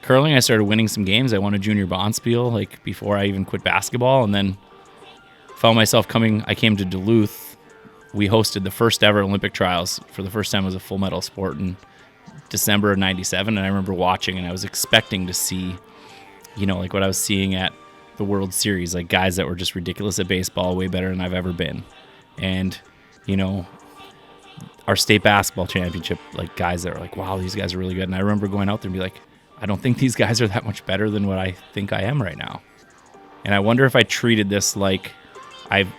curling, I started winning some games. I won a junior bonspiel like before I even quit basketball, and then found myself I came to Duluth. We hosted the first ever Olympic trials for the first time as a full medal sport in December of 97. And I remember watching, and I was expecting to see, like what I was seeing at the World Series, like guys that were just ridiculous at baseball, way better than I've ever been. And, our state basketball championship, like guys that were like, wow, these guys are really good. And I remember going out there and be like, I don't think these guys are that much better than what I think I am right now. And I wonder if I treated this like I've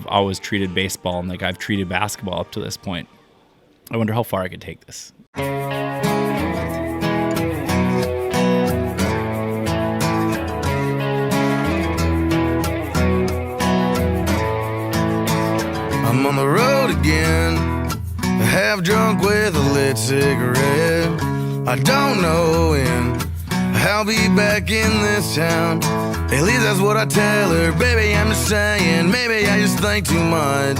always treated baseball and like I've treated basketball up to this point. I wonder how far I could take this. I'm on the road again, half drunk with a lit cigarette. I don't know when I'll be back in this town. At least that's what I tell her. Baby, I'm just saying, maybe I just think too much.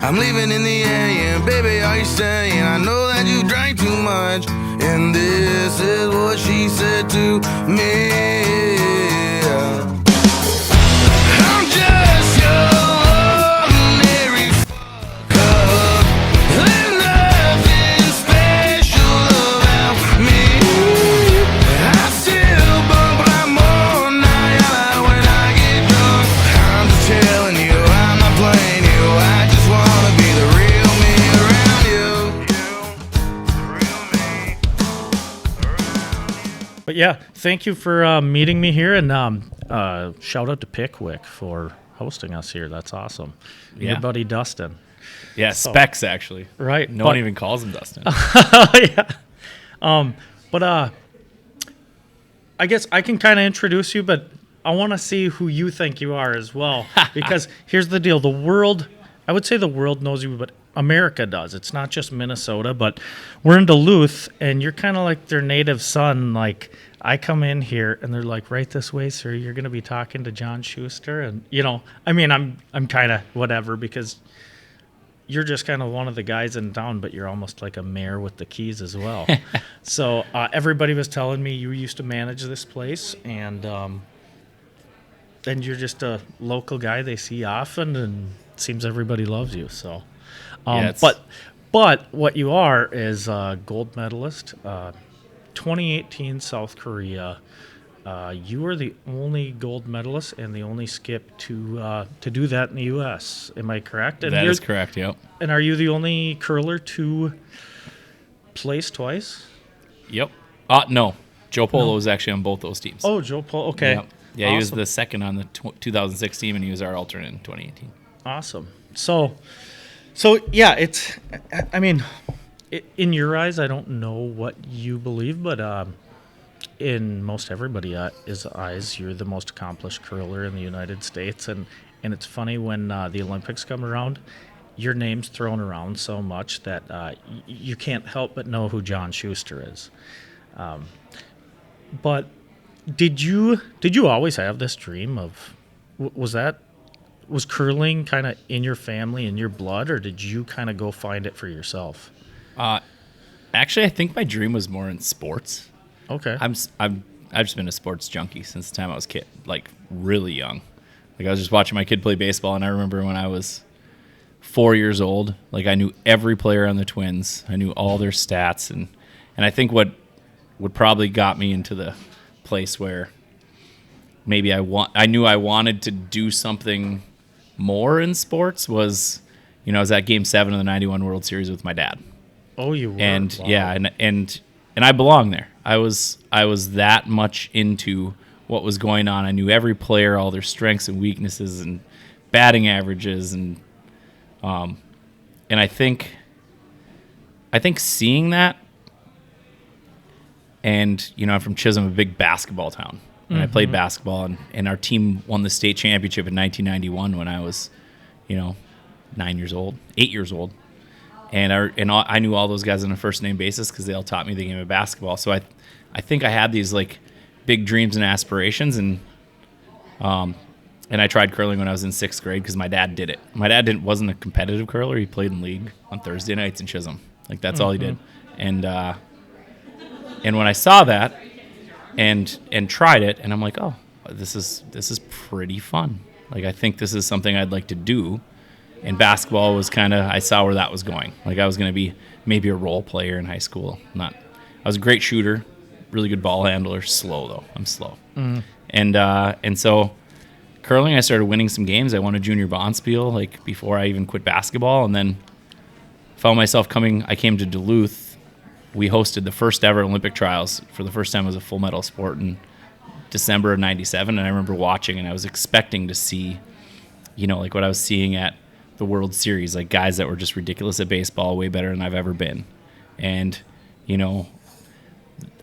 I'm leaving in the AM, baby, are you staying? I know that you drank too much. And this is what she said to me. I'm just your ordinary fuck. There's nothing special about me. I still bump like more night when I get drunk. I'm just telling you, I'm not playing you. I just wanna be the real me around you. But yeah, thank you for meeting me here, and shout out to Pickwick for hosting us here. That's awesome. Yeah. Your buddy Dustin. Yeah, Specs actually. Right. No one even calls him Dustin. Yeah. But I guess I can kind of introduce you, but I want to see who you think you are as well. Because here's the deal. I would say the world knows you, but America does. It's not just Minnesota, but we're in Duluth, and you're kind of like their native son. Like, I come in here, and they're like, right this way, sir. You're going to be talking to John Shuster. And, I'm kind of whatever, because you're just kind of one of the guys in town, but you're almost like a mayor with the keys as well. So everybody was telling me you used to manage this place, and you're just a local guy they see often, and it seems everybody loves you. So, but what you are is a gold medalist, 2018 South Korea. You are the only gold medalist and the only skip to do that in the U.S. Am I correct? And That is correct, yep. And are you the only curler to place twice? Yep. No. Joe Polo was actually on both those teams. Oh, Joe Polo. Okay. Yep. Yeah, awesome. He was the second on the 2006 team, and he was our alternate in 2018. Awesome. So yeah, in your eyes, I don't know what you believe, but in most everybody's eyes, you're the most accomplished curler in the United States, and it's funny when the Olympics come around, your name's thrown around so much that you can't help but know who John Shuster is. But did you always have this dream of was curling kind of in your family, in your blood, or did you kind of go find it for yourself? Actually, I think my dream was more in sports. Okay. I've just been a sports junkie since the time I was a kid, like really young. Like I was just watching my kid play baseball, and I remember when I was 4 years old, like I knew every player on the Twins. I knew all their stats, and I think what probably got me into the place where maybe I knew I wanted to do something more in sports was, I was at Game 7 of the '91 World Series with my dad. Oh, you were. And wow. yeah, and I belonged there. I was that much into what was going on. I knew every player, all their strengths and weaknesses, and batting averages, and I think seeing that, and I'm from Chisholm, a big basketball town, and I played basketball, and our team won the state championship in 1991 when I was, 8 years old. And I knew all those guys on a first name basis because they all taught me the game of basketball. So I think I had these like big dreams and aspirations, and I tried curling when I was in 6th grade because my dad did it. My dad wasn't a competitive curler. He played in league on Thursday nights in Chisholm. Like that's all he did. And when I saw that, and tried it, and I'm like, oh, this is pretty fun. Like, I think this is something I'd like to do. And basketball was kind of, I saw where that was going. Like, I was going to be maybe a role player in high school. I was a great shooter, really good ball handler, slow though. I'm slow. And so curling, I started winning some games. I won a junior Bonspiel like before I even quit basketball, and then found myself I came to Duluth. We hosted the first ever Olympic trials for the first time as a full medal sport in December of 97. And I remember watching, and I was expecting to see, like what I was seeing at the World Series, like guys that were just ridiculous at baseball, way better than I've ever been. And,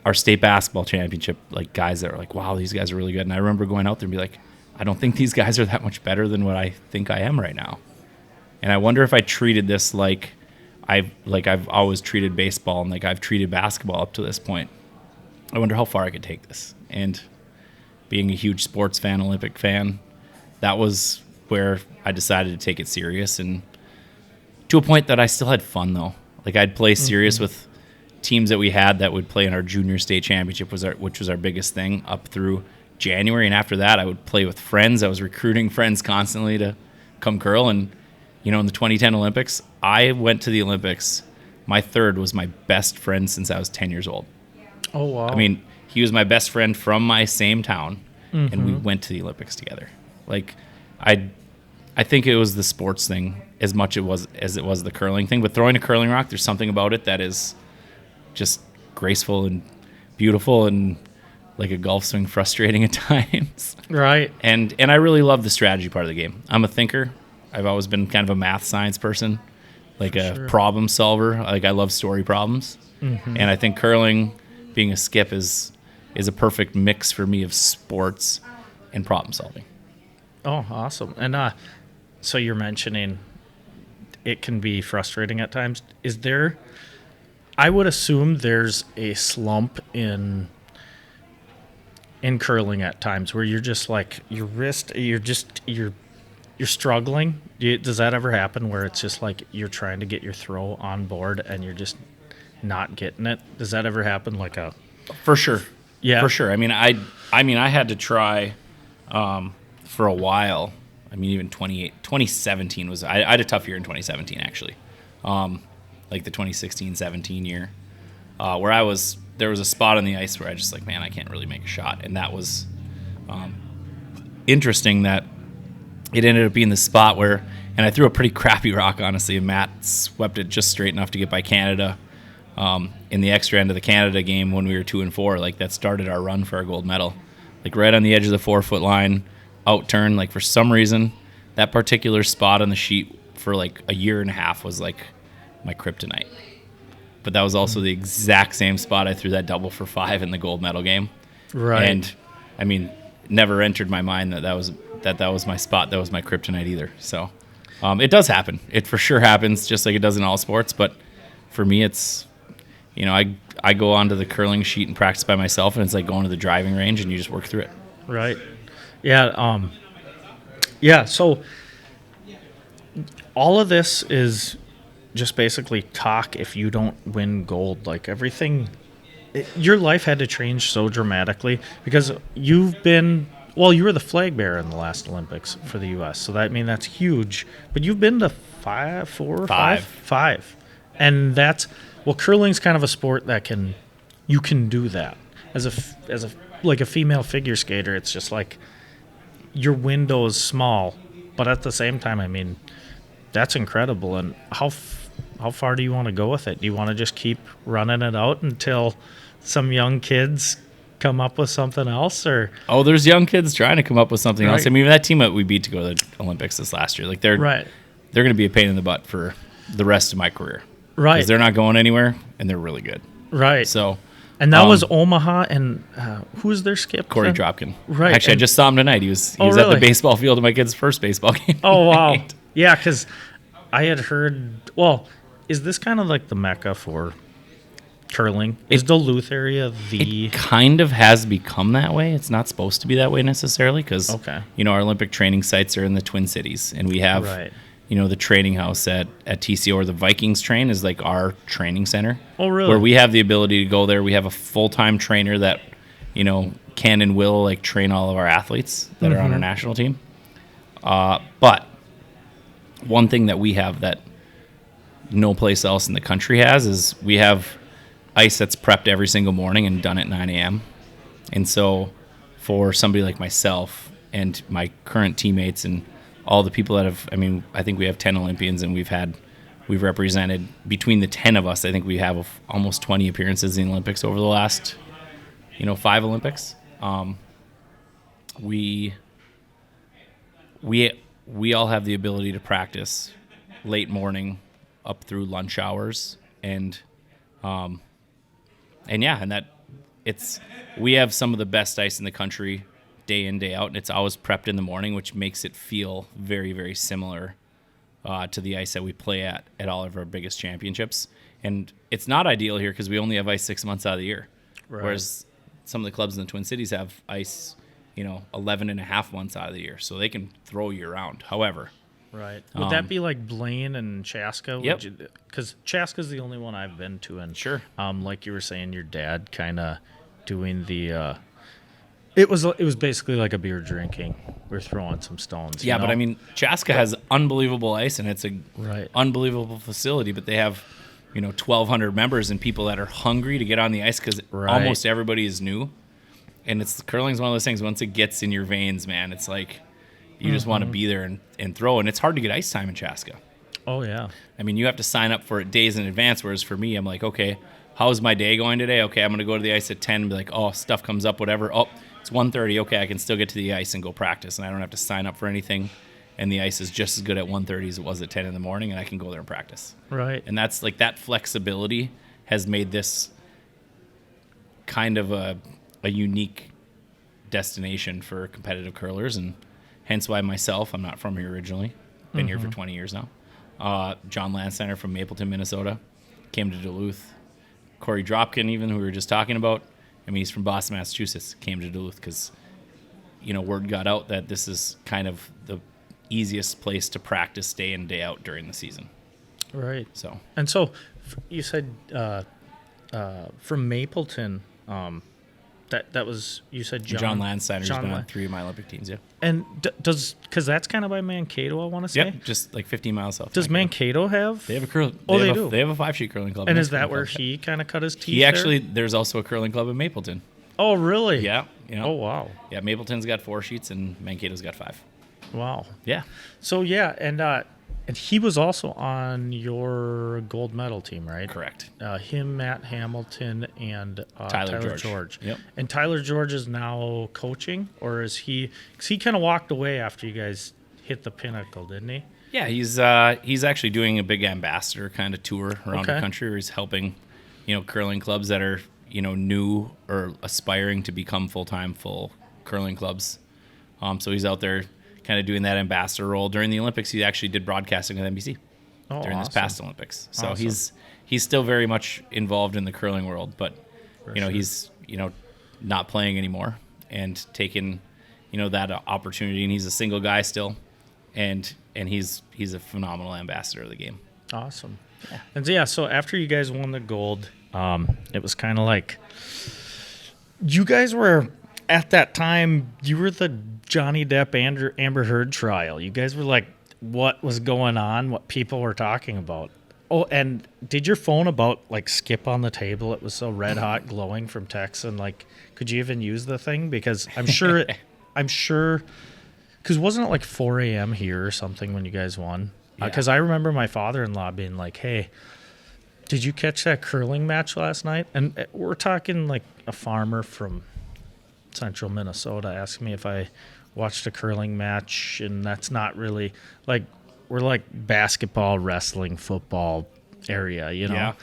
our state basketball championship, like guys that were like, wow, these guys are really good. And I remember going out there and be like, I don't think these guys are that much better than what I think I am right now. And I wonder if I treated this like I've always treated baseball and like I've treated basketball up to this point. I wonder how far I could take this. And being a huge sports fan, Olympic fan, that was where I decided to take it serious, and to a point that I still had fun though. Like, I'd play serious with teams that we had that would play in our junior state championship, which was our biggest thing up through January. And after that, I would play with friends. I was recruiting friends constantly to come curl. And, in the 2010 Olympics, I went to the Olympics. My third was my best friend since I was 10 years old. Oh, wow. I mean, he was my best friend from my same town, and we went to the Olympics together. Like, I think it was the sports thing as much as it was the curling thing. But throwing a curling rock, there's something about it that is just graceful and beautiful, and like a golf swing, frustrating at times. Right. And I really love the strategy part of the game. I'm a thinker. I've always been kind of a math science person, like problem solver. Like, I love story problems. And I think curling, being a skip, is a perfect mix for me of sports and problem solving. Oh, awesome. And so you're mentioning it can be frustrating at times. I would assume there's a slump in curling at times where you're just like, your wrist, you're struggling. Does that ever happen where it's just like you're trying to get your throw on board and you're just not getting it? Does that ever happen? For sure. Yeah. For sure. I mean, I had to try for a while. I mean, even 2017 was, I had a tough year in 2017, actually. Like the 2016-17 year, where there was a spot on the ice where I just like, man, I can't really make a shot. And that was interesting that it ended up being the spot where, and I threw a pretty crappy rock, honestly, and Matt swept it just straight enough to get by Canada in the extra end of the Canada game when we were 2-4. Like, that started our run for our gold medal. Like, right on the edge of the 4-foot line, out turn. Like, for some reason, that particular spot on the sheet for like a year and a half was like my kryptonite. But that was also the exact same spot I threw that double for 5 in the gold medal game. Right. And I mean, never entered my mind that was my spot, that was my kryptonite either. So it does happen. It for sure happens, just like it does in all sports. But for me, it's, I go onto the curling sheet and practice by myself, and it's like going to the driving range and you just work through it. Right. Yeah. Yeah. So all of this is just basically talk if you don't win gold. Like, everything, your life had to change so dramatically because you were the flag bearer in the last Olympics for the U.S., so that's huge. But you've been to five. And curling's kind of a sport that you can do that. As a female figure skater, it's just like your window is small, but at the same time, that's incredible. And how far do you want to go with it? Do you want to just keep running it out until some young kids come up with something else? Or there's young kids trying to come up with something else. I mean, that team that we beat to go to the Olympics this last year, like they're going to be a pain in the butt for the rest of my career. Right. Because they're not going anywhere, and they're really good. Right. So, and that was Omaha, and who's their skip? Corey Dropkin. Right. Actually, I just saw him tonight. He was at the baseball field of my kid's first baseball game. Oh, wow. Yeah, because I had heard, is this kind of like the mecca for curling? Is Duluth area It kind of has become that way. It's not supposed to be that way necessarily because, our Olympic training sites are in the Twin Cities, and we have, the training house at TCO, or the Vikings train is like our training center. Oh, really? Where we have the ability to go there. We have a full-time trainer that can and will like train all of our athletes that are on our national team. But one thing that we have that no place else in the country has is we have ice that's prepped every single morning and done at 9 a.m. And so for somebody like myself and my current teammates and all the people that I think we have 10 Olympians, and we've represented, between the 10 of us, I think we have almost 20 appearances in the Olympics over the last, 5 Olympics. We all have the ability to practice late morning up through lunch hours, and we have some of the best ice in the country day in, day out, and it's always prepped in the morning, which makes it feel very, very similar to the ice that we play at all of our biggest championships. And it's not ideal here because we only have ice 6 months out of the year, whereas some of the clubs in the Twin Cities have ice 11 and a half months out of the year, so they can throw year round. However, right. Would that be like Blaine and Chaska? Yep. Because Chaska's the only one I've been to, and sure. Like you were saying, your dad kind of doing the. It was basically like a beer drinking. We're throwing some stones. Yeah, but I mean, Chaska has unbelievable ice, and it's a unbelievable facility. But they have 1,200 members and people that are hungry to get on the ice because almost everybody is new. And curling's one of those things. Once it gets in your veins, man, it's like you just want to be there and throw. And it's hard to get ice time in Chaska. Oh yeah. I mean, you have to sign up for it days in advance. Whereas for me, I'm like, okay, how's my day going today? Okay, I'm going to go to the ice at 10 and be like, oh, stuff comes up, whatever. Oh, it's 1:30. Okay, I can still get to the ice and go practice, and I don't have to sign up for anything. And the ice is just as good at 1:30 as it was at 10 in the morning, and I can go there and practice. Right. And that's like that flexibility has made this kind of a unique destination for competitive curlers, and hence why I'm not from here originally. Been here for 20 years now. John Landsteiner from Mapleton, Minnesota, came to Duluth. Corey Dropkin, even, who we were just talking about, he's from Boston, Massachusetts, came to Duluth because, word got out that this is kind of the easiest place to practice day in, day out during the season. Right. So you said from Mapleton, that was, you said John Landsteiner's been on 3 of my Olympic teams, yeah. And because that's kind of by Mankato, I want to say? Yep, just like 15 miles south. Does Mankato have? They have a curl. They do. They have a 5-sheet curling club. And is that where he kind of cut his teeth? There's also a curling club in Mapleton. Oh, really? Yeah. Oh, wow. Yeah, Mapleton's got 4 sheets and Mankato's got 5. Wow. Yeah. So, yeah, and he was also on your gold medal team, right? Correct. Him, Matt Hamilton, and Tyler George. Yep. And Tyler George is now coaching, or is he? Because he kind of walked away after you guys hit the pinnacle, didn't he? Yeah, he's actually doing a big ambassador kind of tour around the country where he's helping, curling clubs that are, new or aspiring to become full curling clubs. So he's out there kind of doing that ambassador role. During the Olympics, he actually did broadcasting with NBC during this past Olympics. So he's still very much involved in the curling world, but he's not playing anymore and taking that opportunity. And he's a single guy still, and he's a phenomenal ambassador of the game. Awesome. Yeah. And so after you guys won the gold, it was kind of like you guys were at that time. You were the Johnny Depp Amber Heard trial. You guys were like, what was going on? What people were talking about? Oh, and did your phone about like skip on the table? It was so red hot, glowing from texts, and like, could you even use the thing? Because I'm sure, because wasn't it like 4 a.m. here or something when you guys won? Because I remember my father-in-law being like, "Hey, did you catch that curling match last night?" And we're talking like a farmer from central Minnesota asked me if I watched a curling match, and that's not really like, we're like basketball, wrestling, football area, Yeah.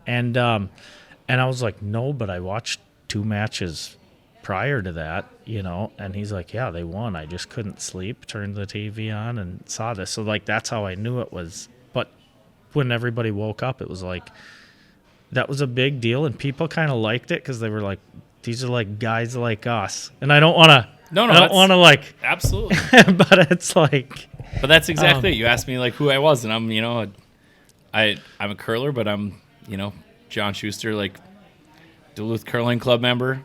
And I was like, no, but I watched 2 matches prior to that, and he's like, yeah, they won. I just couldn't sleep, turned the TV on and saw this. So like, that's how I knew it was. But when everybody woke up, it was like, that was a big deal, and people kind of liked it because they were like, these are like guys like us. And I don't want to, I don't want to like, absolutely. but it's like, but that's exactly it. You asked me like who I was, and I'm, I'm a curler, but I'm, John Shuster, like Duluth Curling Club member,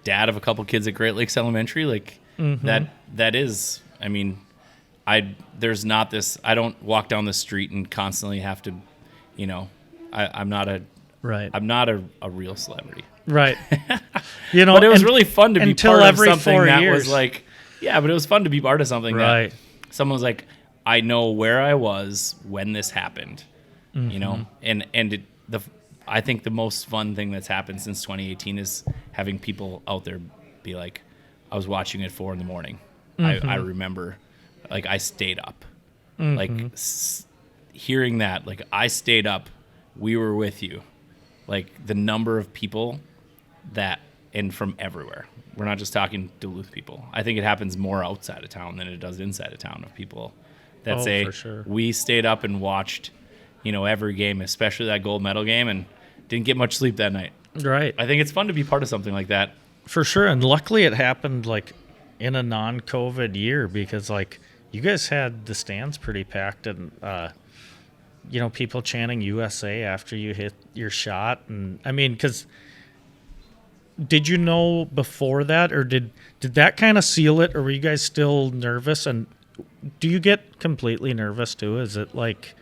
dad of a couple kids at Great Lakes Elementary, like that is, I mean, there's not this, I don't walk down the street and constantly have to, I'm not a real celebrity. Right. But it was really fun to be part of something 4 that years. was like, yeah, but it was fun to be part of something Right. that someone was like, I know where I was when this happened, I think the most fun thing that's happened since 2018 is having people out there be like, I was watching at 4 a.m. I remember, like, I stayed up, like hearing that, like, I stayed up, we were with you, like the number of people and from everywhere. We're not just talking Duluth people. I think it happens more outside of town than it does inside of town, of people that say, for sure. We stayed up and watched, every game, especially that gold medal game, and didn't get much sleep that night. Right. I think it's fun to be part of something like that. For sure. And luckily it happened like in a non-COVID year, because like you guys had the stands pretty packed, and people chanting USA after you hit your shot. And I mean, because did you know before that, or did that kind of seal it, or were you guys still nervous? And do you get completely nervous too? Is it like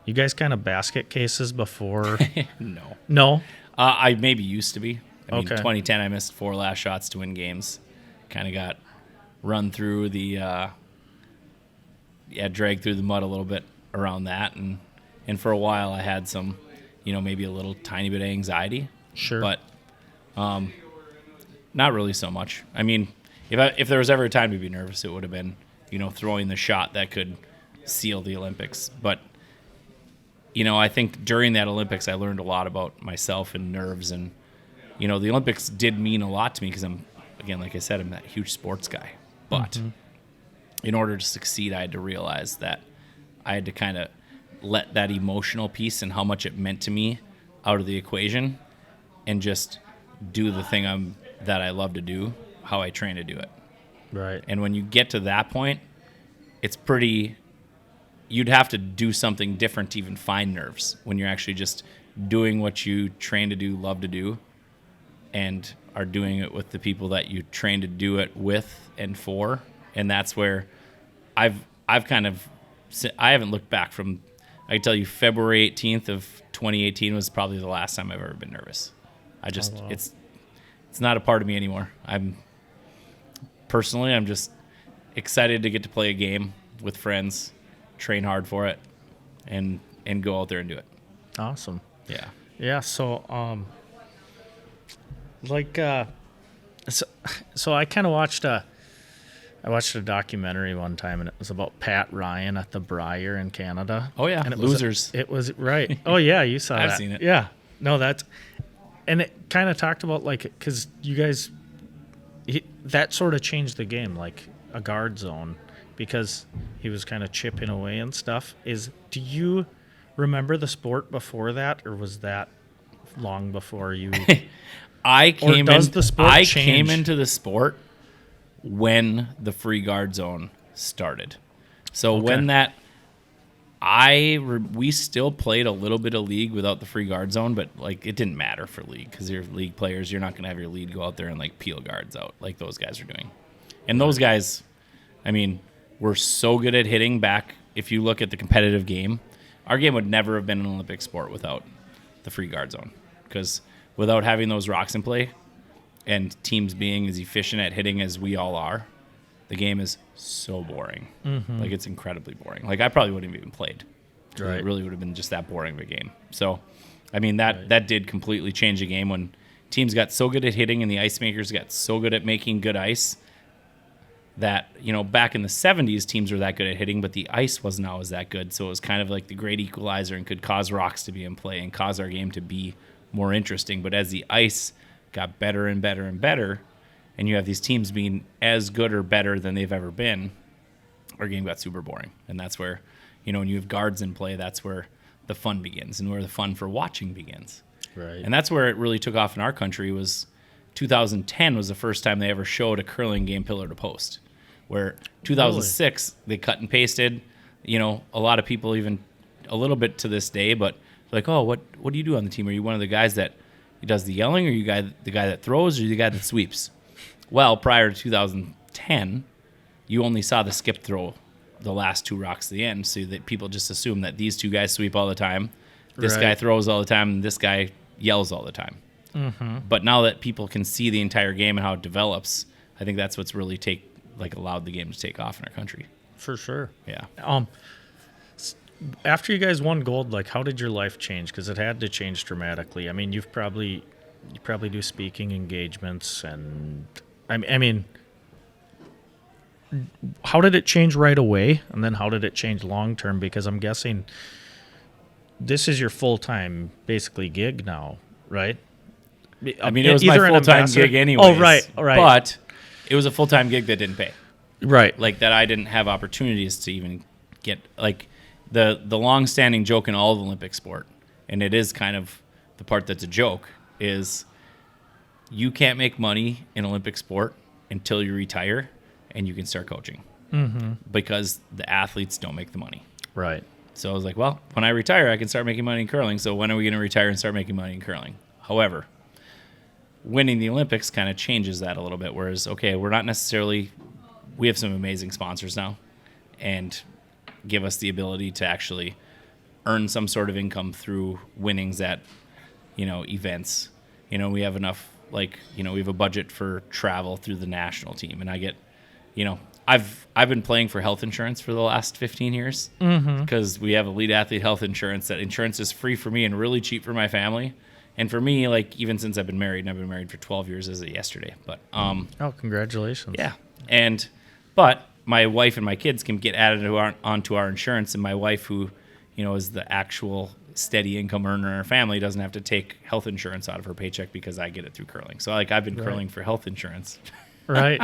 you guys kind of basket cases before? No. I maybe used to be. I mean, Okay. 2010, I missed 4 last shots to win games. Kind of got run through dragged through the mud a little bit around that. And for a while I had some, maybe a little tiny bit of anxiety. Sure. But not really so much. I mean, if there was ever a time to be nervous, it would have been, throwing the shot that could seal the Olympics. But, I think during that Olympics, I learned a lot about myself and nerves. And, the Olympics did mean a lot to me because again, like I said, I'm that huge sports guy. But in order to succeed, I had to realize that I had to kind of let that emotional piece and how much it meant to me out of the equation and just do the thing that I love to do, how I train to do it. Right. And when you get to that point, it's you'd have to do something different to even find nerves when you're actually just doing what you train to do, love to do, and are doing it with the people that you train to do it with and for. And that's where I haven't looked back from, I can tell you February 18th of 2018 was probably the last time I've ever been nervous. It's not a part of me anymore. I'm just excited to get to play a game with friends, train hard for it, and go out there and do it. Awesome. Yeah. Yeah. So, so I kind of watched a documentary one time, and it was about Pat Ryan at the Brier in Canada. Oh yeah, and Losers. It was right. Oh yeah, you saw that. I've seen it. Yeah. No, and it kind of talked about like, because you guys, that sort of changed the game, like a guard zone, because he was kind of chipping away and stuff. Do you remember the sport before that, or was that long before you? I came change? into the sport when the free guard zone started. So when that, we still played a little bit of league without the free guard zone, but like it didn't matter for league because you're league players. You're not going to have your lead go out there and like peel guards out like those guys are doing. And those guys, I mean, were so good at hitting back. If you look at the competitive game, our game would never have been an Olympic sport without the free guard zone, because without having those rocks in play and teams being as efficient at hitting as we all are, the game is so boring. Like, it's incredibly boring. Like, I probably wouldn't have even played. Right. It really would have been just that boring of a game. So, I mean, that did completely change the game when teams got so good at hitting and the ice makers got so good at making good ice that, back in the 70s, teams were that good at hitting, but the ice wasn't always that good. So it was kind of like the great equalizer and could cause rocks to be in play and cause our game to be more interesting. But as the ice got better and better and better, and you have these teams being as good or better than they've ever been, our game got super boring. And that's where, when you have guards in play, that's where the fun begins and where the fun for watching begins. Right. And that's where it really took off in our country. Was 2010 was the first time they ever showed a curling game pillar to post, where 2006 they cut and pasted. A lot of people, even a little bit to this day, but like, oh, what do you do on the team? Are you one of the guys that does the yelling, or the guy that throws, or the guy that sweeps? Well, prior to 2010, you only saw the skip throw the last 2 rocks to the end, so that people just assume that these 2 guys sweep all the time, this guy throws all the time, and this guy yells all the time. Mm-hmm. But now that people can see the entire game and how it develops, I think that's what's really allowed the game to take off in our country. For sure. Yeah. After you guys won gold, like, how did your life change? Because it had to change dramatically. I mean, you probably do speaking engagements, and I mean, how did it change right away, and then how did it change long term? Because I'm guessing this is your full time, basically, gig now, right? I mean, it was my full time gig anyway. Oh, right. But it was a full time gig that didn't pay. Right. Like, that I didn't have opportunities to even get, like, the long-standing joke in all of Olympic sport, and it is kind of the part that's a joke, is you can't make money in Olympic sport until you retire and you can start coaching, because the athletes don't make the money. Right. So I was like, well, when I retire, I can start making money in curling, so when are we going to retire and start making money in curling? However, winning the Olympics kind of changes that a little bit, whereas, okay, we have some amazing sponsors now, and give us the ability to actually earn some sort of income through winnings at, events. We have enough, we have a budget for travel through the national team, and I get, I've been playing for health insurance for the last 15 years, because we have elite athlete health insurance. That insurance is free for me and really cheap for my family. And for me, even since I've been married, and I've been married for 12 years as of yesterday, but oh, congratulations. Yeah. But my wife and my kids can get added onto our insurance, and my wife, who, is the actual steady income earner in our family, doesn't have to take health insurance out of her paycheck because I get it through curling. So I've been curling for health insurance. Right.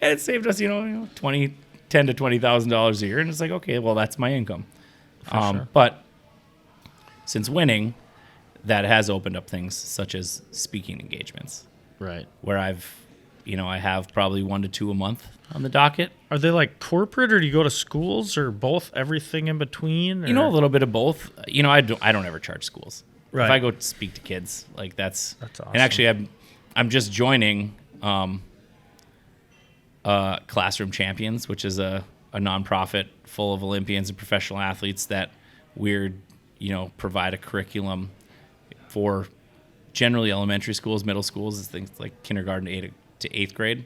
And it saved us, $10,000 to $20,000 a year, and it's like, okay, well, that's my income. Sure. But since winning, that has opened up things such as speaking engagements. Right. Where I have probably 1 to 2 a month on the docket. Are they like corporate, or do you go to schools, or both, everything in between? Or? A little bit of both. I don't ever charge schools. Right. If I go speak to kids, that's awesome. And actually, I'm just joining Classroom Champions, which is a nonprofit full of Olympians and professional athletes that we're provide a curriculum for generally elementary schools, middle schools, things like kindergarten to 8th grade,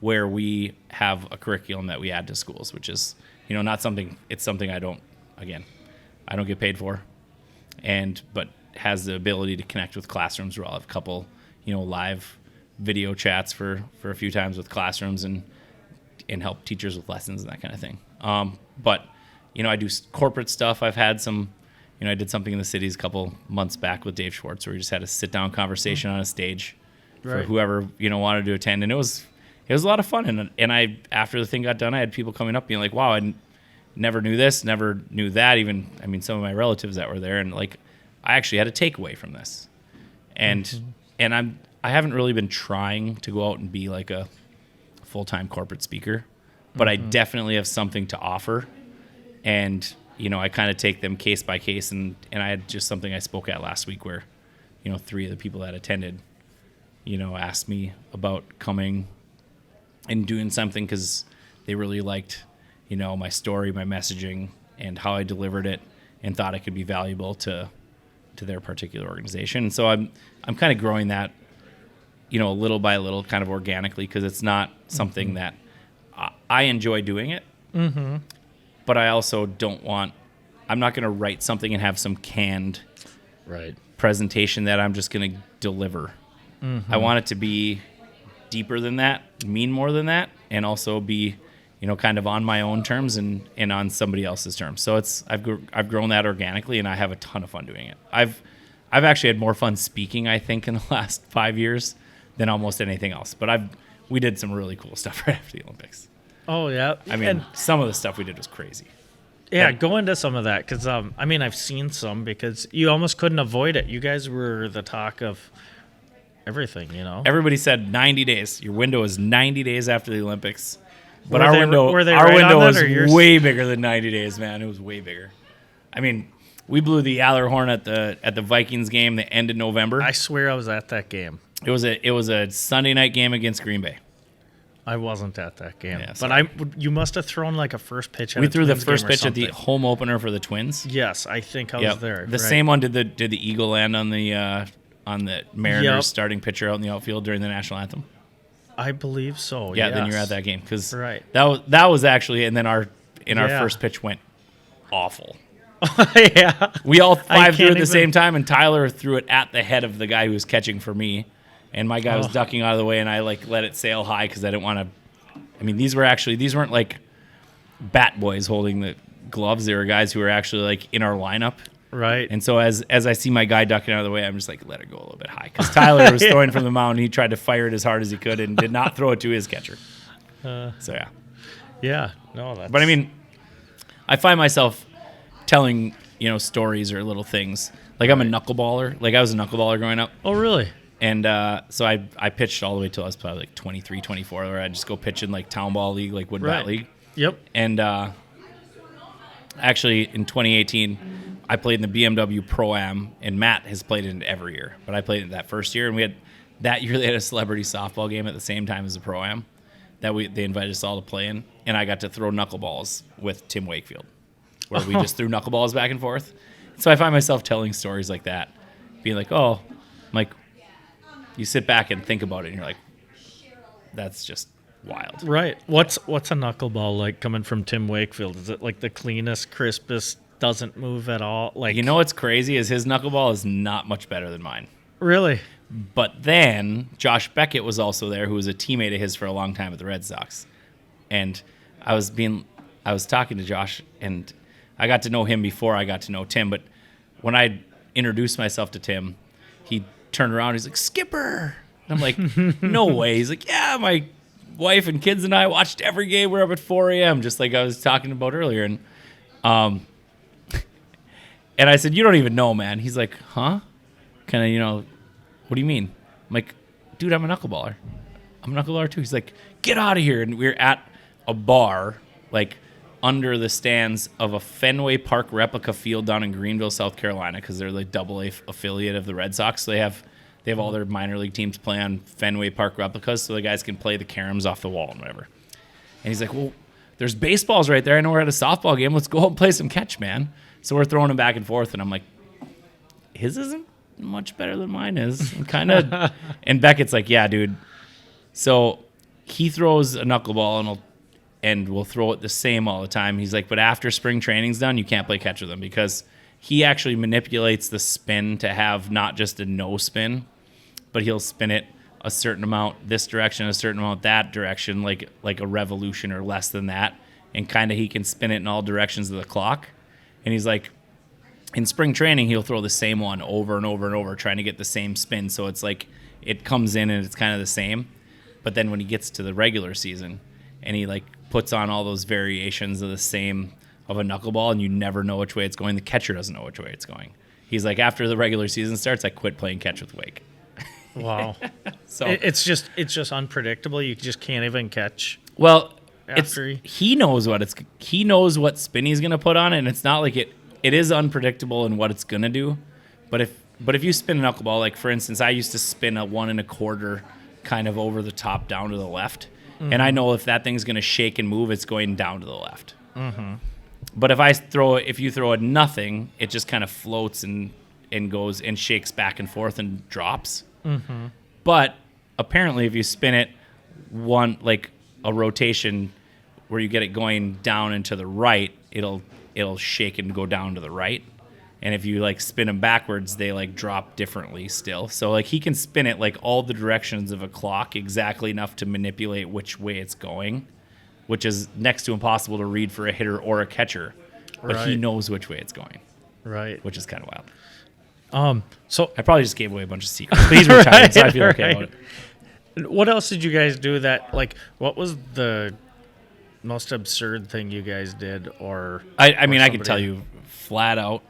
where we have a curriculum that we add to schools, which is, not something, it's something I don't get paid for, but has the ability to connect with classrooms, where I'll have a couple, live video chats for a few times with classrooms and help teachers with lessons and that kind of thing. But I do corporate stuff. I've had some, I did something in the cities a couple months back with Dave Schwartz, where we just had a sit-down conversation on a stage for whoever wanted to attend, and it was a lot of fun. And I, after the thing got done, I had people coming up being like, "Wow, I never knew this, never knew that." Even, some of my relatives that were there, and I actually had a takeaway from this. And I haven't really been trying to go out and be like a full-time corporate speaker, but I definitely have something to offer. And I kind of take them case by case, and I had just something I spoke at last week where 3 of the people that attended asked me about coming and doing something because they really liked my story, my messaging, and how I delivered it, and thought it could be valuable to their particular organization. And so I'm kind of growing that little by little, kind of organically, because it's not something that I enjoy doing it. But I also I'm not going to write something and have some canned presentation that I'm just going to deliver. I want it to be deeper than that, mean more than that, and also be, kind of on my own terms and on somebody else's terms. So I've grown that organically, and I have a ton of fun doing it. I've actually had more fun speaking, I think, in the last 5 years than almost anything else. But we did some really cool stuff right after the Olympics. Oh, yeah. Some of the stuff we did was crazy. Yeah, go into some of that, because, I've seen some, because you almost couldn't avoid it. You guys were the talk of everything, Everybody said 90 days. Your window is 90 days after the Olympics. But Were they right window on was that, or way bigger than 90 days, man. It was way bigger. We blew the Aller horn at the Vikings game that ended November. I swear I was at that game. It was a Sunday night game against Green Bay. I wasn't at that game, Yeah, but you must have thrown like a first pitch. At We a threw the Twins first game or pitch at the something. home opener for the Twins. Yes, I think I Yep. was there. The right. same one did the Eagle land on the Mariners Yep. starting pitcher out in the outfield during the national anthem. I believe so. Yeah, then yes. you're at that game because Right. that was actually, and then our Yeah. first pitch went awful. Yeah. We all five threw can't at the even- same time, and Tyler threw it at the head of the guy who was catching for me, and my guy was Oh. ducking out of the way, and I like let it sail high because I didn't want to. I mean, these weren't like bat boys holding the gloves. They were guys who were actually like in our lineup. Right. And so as I see my guy ducking out of the way, I'm just like, let it go a little bit high. Because Tyler was throwing from the mound, and he tried to fire it as hard as he could and did not throw it to his catcher. So, yeah. Yeah. No, that's. But, I mean, I find myself telling, stories or little things. Like, I'm a knuckleballer. Like, I was a knuckleballer growing up. Oh, really? And so I pitched all the way till I was probably like 23, 24, where I'd just go pitch in, like, town ball league, like wood bat Right. league. Yep. And actually, in 2018, I played in the BMW Pro-Am, and Matt has played in it every year. But I played in it that first year, and that year they had a celebrity softball game at the same time as the Pro-Am that they invited us all to play in, and I got to throw knuckleballs with Tim Wakefield, where we just threw knuckleballs back and forth. So I find myself telling stories like that, being like, oh, like, you sit back and think about it, and you're like, that's just wild. Right. What's a knuckleball like coming from Tim Wakefield? Is it like the cleanest, crispest, doesn't move at all? Like, You know what's crazy is his knuckleball is not much better than mine. really? But then Josh Beckett was also there, who was a teammate of his for a long time at the Red Sox. And I was talking to Josh, and I got to know him before I got to know Tim. But when I introduced myself to Tim, he turned around, he's like, Skipper. And I'm like, no way. He's like, yeah, my wife and kids and I watched every game. We're up at 4 a.m., just like I was talking about earlier. And and I said, you don't even know, man. He's like, huh? Kind of, what do you mean? I'm like, dude, I'm a knuckleballer. I'm a knuckleballer too. He's like, get out of here. And we were at a bar, like under the stands of a Fenway Park replica field down in Greenville, South Carolina, because they're like AA affiliate of the Red Sox. So they have all their minor league teams play on Fenway Park replicas, so the guys can play the caroms off the wall and whatever. And he's like, well, there's baseballs right there. I know we're at a softball game. Let's go out and play some catch, man. So we're throwing them back and forth, and I'm like, his isn't much better than mine is. Kind of. And Beckett's like, yeah, dude. So he throws a knuckleball, and we'll throw it the same all the time. He's like, but after spring training's done, you can't play catch with him because he actually manipulates the spin to have not just a no spin, but he'll spin it a certain amount this direction, a certain amount that direction, like a revolution or less than that. And kind of he can spin it in all directions of the clock. And he's like, in spring training, he'll throw the same one over and over and over, trying to get the same spin. So it's like it comes in and it's kind of the same. But then when he gets to the regular season and he like puts on all those variations of the same of a knuckleball and you never know which way it's going, the catcher doesn't know which way it's going. He's like, after the regular season starts, I quit playing catch with Wake. Wow. So It's just unpredictable. You just can't even catch. well, After he knows what spin he's gonna put on it, and it's not like it is unpredictable in what it's gonna do. But if you spin a knuckleball, like for instance, I used to spin a 1 1/4 kind of over the top down to the left, and I know if that thing's gonna shake and move, it's going down to the left. Mm-hmm. But if you throw a nothing, it just kind of floats and goes and shakes back and forth and drops. Mm-hmm. But apparently, if you spin it like a rotation where you get it going down and to the right, it'll shake and go down to the right. And if you like spin them backwards, they like drop differently still. So like he can spin it like all the directions of a clock exactly enough to manipulate which way it's going, which is next to impossible to read for a hitter or a catcher. But he Right. knows which way it's going, Right. which is kind of wild. So I probably just gave away a bunch of secrets. But he's retired, so I feel okay about it. what else did you guys do that, like, what was the most absurd thing you guys did? Or I mean, I can somebody- tell you flat out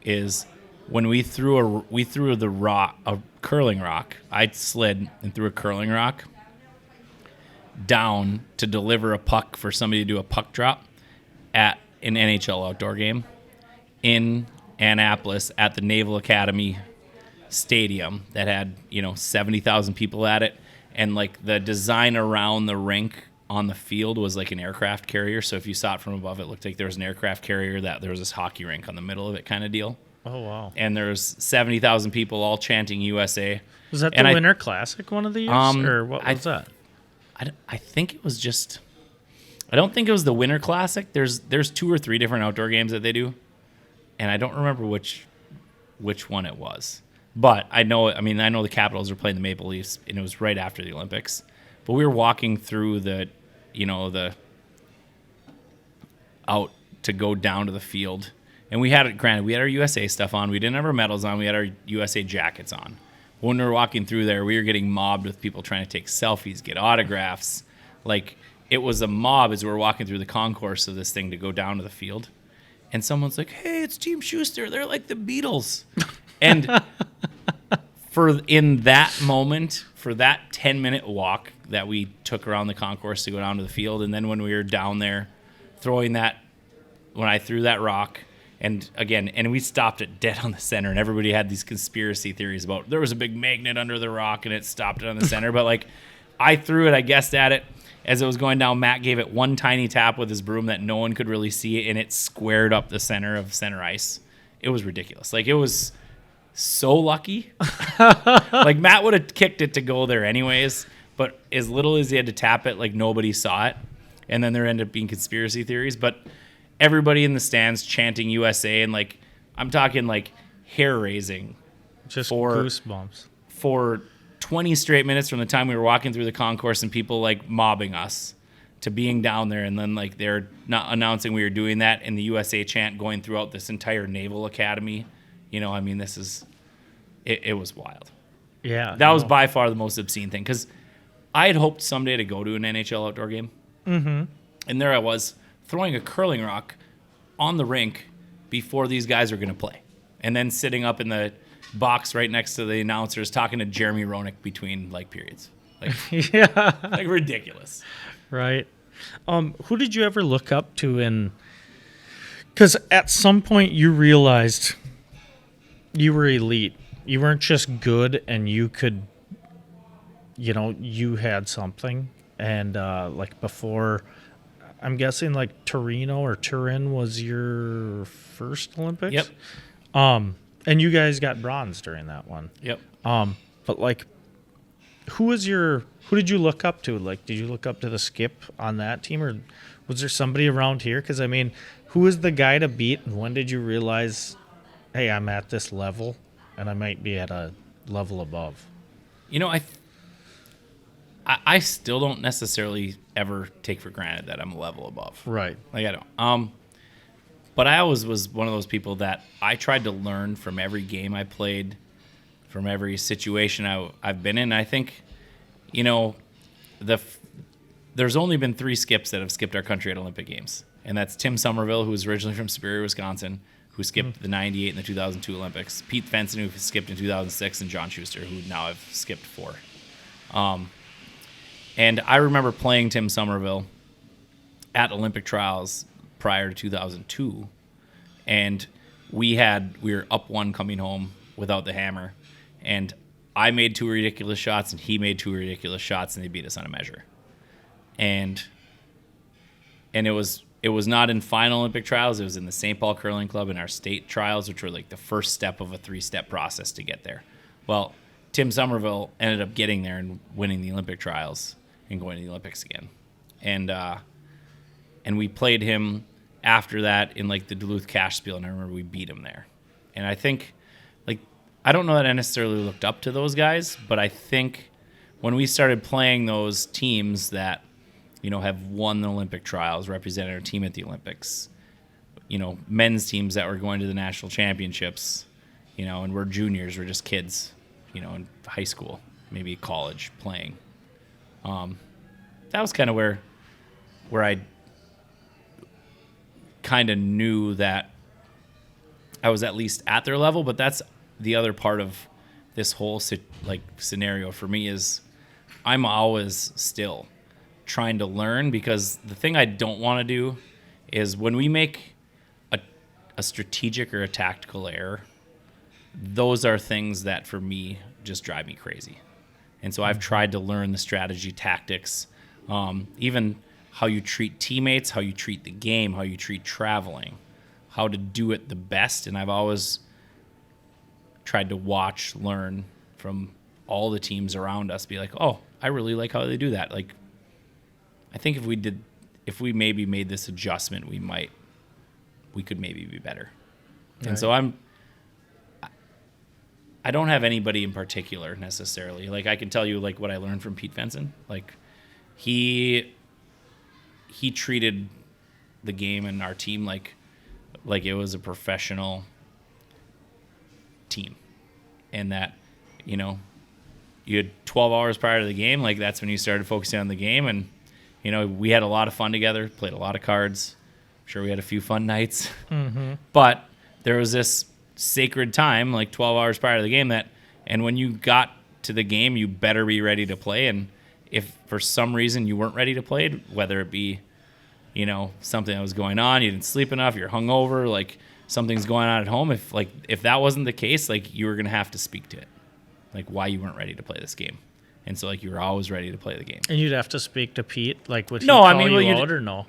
is when we threw a curling rock. I slid and threw a curling rock down to deliver a puck for somebody to do a puck drop at an NHL outdoor game in Annapolis at the Naval Academy Stadium that had 70,000 people at it, and like the design around the rink on the field was like an aircraft carrier. So if you saw it from above, it looked like there was an aircraft carrier, that there was this hockey rink on the middle of it, kind of deal. Oh wow! And there's 70,000 people all chanting USA. Was that the Winter Classic one of the years, or what was that? I think it was just. I don't think it was the Winter Classic. There's 2 or 3 different outdoor games that they do, and I don't remember which one it was. But I know the Capitals were playing the Maple Leafs, and it was right after the Olympics. But we were walking through the out to go down to the field, and we had our USA stuff on. We didn't have our medals on. We had our USA jackets on. When we were walking through there, we were getting mobbed with people trying to take selfies, get autographs. Like, it was a mob as we were walking through the concourse of this thing to go down to the field. And someone's like, "Hey, it's Team Shuster. They're like the Beatles." And in that moment, for that 10-minute walk that we took around the concourse to go down to the field, and then when we were down there when I threw that rock, and we stopped it dead on the center, and everybody had these conspiracy theories about there was a big magnet under the rock and it stopped it on the center. But like, I threw it, I guessed at it. As it was going down, Matt gave it one tiny tap with his broom that no one could really see it, and it squared up the center of center ice. It was ridiculous. Like, it was so lucky. Like, Matt would have kicked it to go there anyways, but as little as he had to tap it, like, nobody saw it. And then there ended up being conspiracy theories. But everybody in the stands chanting USA, and like, I'm talking like hair raising. Just goosebumps. For 20 straight minutes, from the time we were walking through the concourse and people like mobbing us to being down there, and then like they're not announcing we were doing that, and the USA chant going throughout this entire Naval Academy. This is it was wild. Yeah, that was by far the most obscene thing, because I had hoped someday to go to an NHL outdoor game. Mm-hmm. And there I was throwing a curling rock on the rink before these guys were going to play, and then sitting up in the box right next to the announcers talking to Jeremy Roenick between like periods. Like, yeah, like ridiculous. Right. Who did you ever look up to because at some point you realized you were elite. You weren't just good, and you could, you had something. And like before, I'm guessing like Torino or Turin was your first Olympics. Yep. And you guys got bronze during that one. Yep. But like, who did you look up to? Like, did you look up to the skip on that team, or was there somebody around here? Because who was the guy to beat, and when did you realize, hey, I'm at this level, and I might be at a level above? I still don't necessarily ever take for granted that I'm a level above. Right. Like, I don't. But I always was one of those people that I tried to learn from every game I played, from every situation I've been in. I think, there's only been 3 skips that have skipped our country at Olympic Games. And that's Tim Somerville, who was originally from Superior, Wisconsin, who skipped the 98 and the 2002 Olympics, Pete Fenson, who skipped in 2006, and John Shuster, who now have skipped 4. And I remember playing Tim Somerville at Olympic trials prior to 2002, and we were up 1 coming home without the hammer, and I made 2 ridiculous shots and he made 2 ridiculous shots, and they beat us on a measure. And it was not in final Olympic trials, it was in the St. Paul Curling Club in our state trials, which were like the first step of a 3-step process to get there. Well, Tim Somerville ended up getting there and winning the Olympic trials and going to the Olympics again. And we played him after that in like the Duluth Cash Spiel, and I remember we beat him there. And I think, like, I don't know that I necessarily looked up to those guys, but I think when we started playing those teams that, have won the Olympic trials, represented our team at the Olympics, men's teams that were going to the national championships, and we're juniors, we're just kids, in high school, maybe college playing. That was kind of where I kind of knew that I was at least at their level. But that's the other part of this whole scenario for me, is I'm always still trying to learn, because the thing I don't want to do is when we make a strategic or a tactical error, those are things that for me just drive me crazy. And so I've tried to learn the strategy, tactics, even how you treat teammates, how you treat the game, how you treat traveling, how to do it the best. And I've always tried to watch, learn from all the teams around us, be like, oh, I really like how they do that. Like, I think if we maybe made this adjustment, we could maybe be better. Right. And so I don't have anybody in particular necessarily. Like, I can tell you like what I learned from Pete Fenson. Like, he treated the game and our team like it was a professional team, and that, you know, you had 12 hours prior to the game. Like, that's when you started focusing on the game. And, you know, we had a lot of fun together, played a lot of cards. I'm sure we had a few fun nights. Mm-hmm. But there was this sacred time, like 12 hours prior to the game, and when you got to the game, you better be ready to play. And if for some reason you weren't ready to play, whether it be, you know, something that was going on, you didn't sleep enough, you're hungover, like something's going on at home, if that wasn't the case, like, you were going to have to speak to it, like why you weren't ready to play this game. And so, like, you were always ready to play the game. And you'd have to speak to Pete, like, would he call you out or no?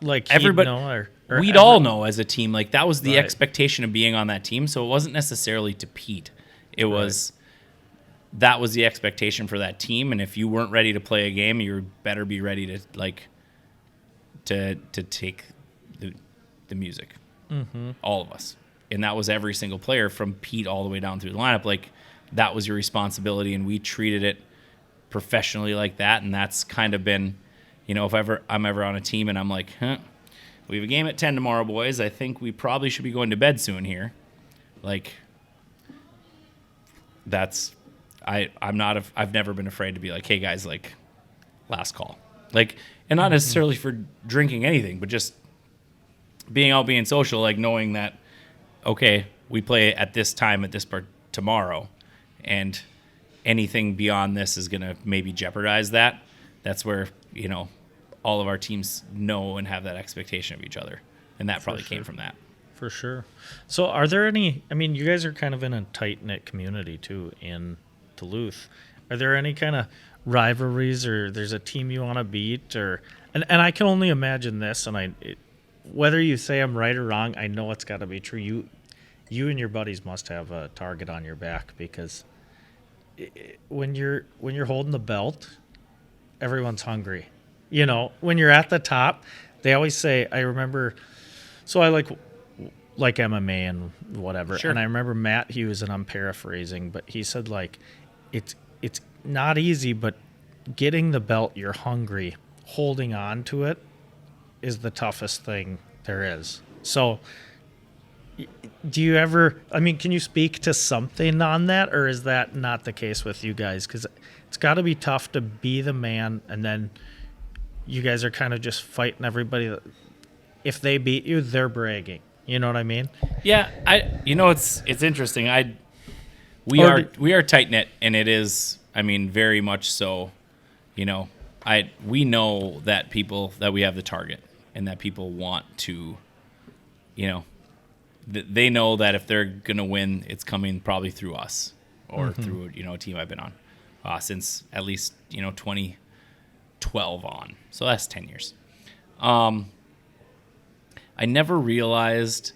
Like, everybody know, or we'd all know as a team, like, that was the expectation of being on that team. So it wasn't necessarily to Pete. It was, that was the expectation for that team. And if you weren't ready to play a game, you better be ready to, like, to take the music. Mm-hmm. All of us. And that was every single player from Pete all the way down through the lineup. Like, that was your responsibility, and we treated it professionally like that. And that's kind of been, you know, if I'm ever on a team and I'm like, we have a game at 10 tomorrow, boys. I think we probably should be going to bed soon here. Like, that's, I've never been afraid to be like, hey guys, like, last call. Like, and not necessarily for drinking anything, but just being out, being social, like knowing that, okay, we play at this time at this part tomorrow, and anything beyond this is going to maybe jeopardize that. That's where, you know, all of our teams know and have that expectation of each other. And that probably came from that. For sure. So are there any, I mean, you guys are kind of in a tight-knit community too in Duluth. Are there any kind of rivalries, or there's a team you want to beat, or, and I can only imagine this, and whether you say I'm right or wrong, I know it's got to be true. You and your buddies must have a target on your back, because when you're holding the belt, everyone's hungry. You know, when you're at the top, they always say, I remember, so I like MMA and whatever. Sure. And I remember Matt Hughes, and I'm paraphrasing, but he said, like, it's not easy, but getting the belt, you're hungry. Holding on to it is the toughest thing there is. So do you ever, I mean, can you speak to something on that, or is that not the case with you guys? Because it's got to be tough to be the man, and then you guys are kind of just fighting everybody. If they beat you, they're bragging. You know what I mean? Yeah, it's interesting. We are tight knit, and it is, I mean, very much so. You know, we know that we have the target, and that people want to, you know, they know that if they're gonna win, it's coming probably through us, or through, you know, a team I've been on since at least, you know, 2012 on. So that's 10 years. I never realized.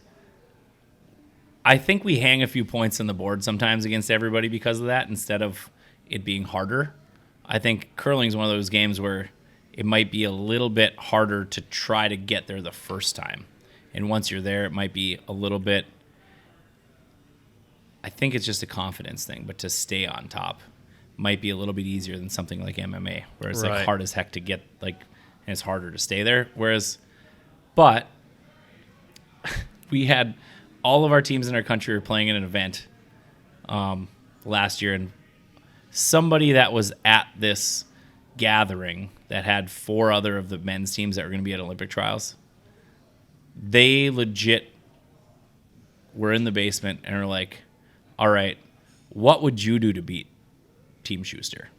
I think we hang a few points on the board sometimes against everybody because of that, instead of it being harder. I think curling is one of those games where it might be a little bit harder to try to get there the first time. And once you're there, it might be a little bit, I think it's just a confidence thing, but to stay on top might be a little bit easier than something like MMA, where it's like hard as heck to get, like, and it's harder to stay there. But we had all of our teams in our country were playing in an event last year, and somebody that was at this gathering that had 4 other of the men's teams that were going to be at Olympic trials, they legit were in the basement and are like, all right, what would you do to beat Team Shuster?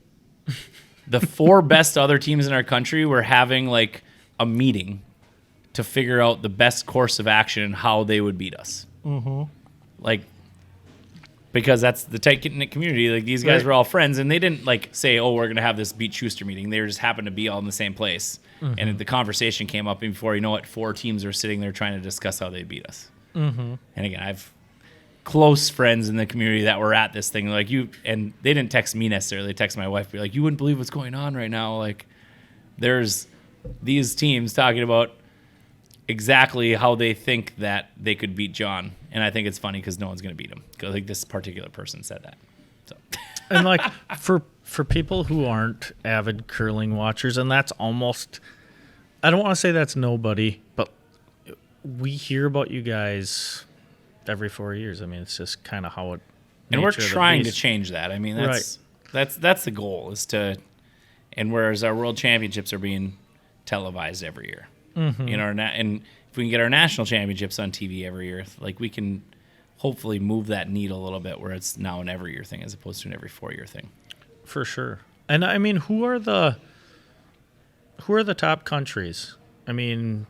The 4 best other teams in our country were having like a meeting to figure out the best course of action and how they would beat us. Like, because that's the tight-knit community. Like, these guys were all friends, and they didn't, like, say, oh, we're going to have this beat Shuster meeting. They just happened to be all in the same place. And the conversation came up, and before you know it, 4 teams are sitting there trying to discuss how they beat us. And again, I've close friends in the community that were at this thing. Like, and they didn't text me necessarily. They text my wife, be like, you wouldn't believe what's going on right now. Like, there's these teams talking about exactly how they think that they could beat John. And I think it's funny because no one's going to beat him. Because like this particular person said that. So. And like for people who aren't avid curling watchers, and that's almost, I don't want to say that's nobody, but we hear about you guys every 4 years. I mean, it's just kind of how it. And we're trying to change that. I mean, that's the goal is to, and whereas our world championships are being televised every year. You know, and if we can get our national championships on TV every year, like we can hopefully move that needle a little bit where it's now an every year thing as opposed to an every 4 year thing. For sure. And I mean, who are the top countries? I mean,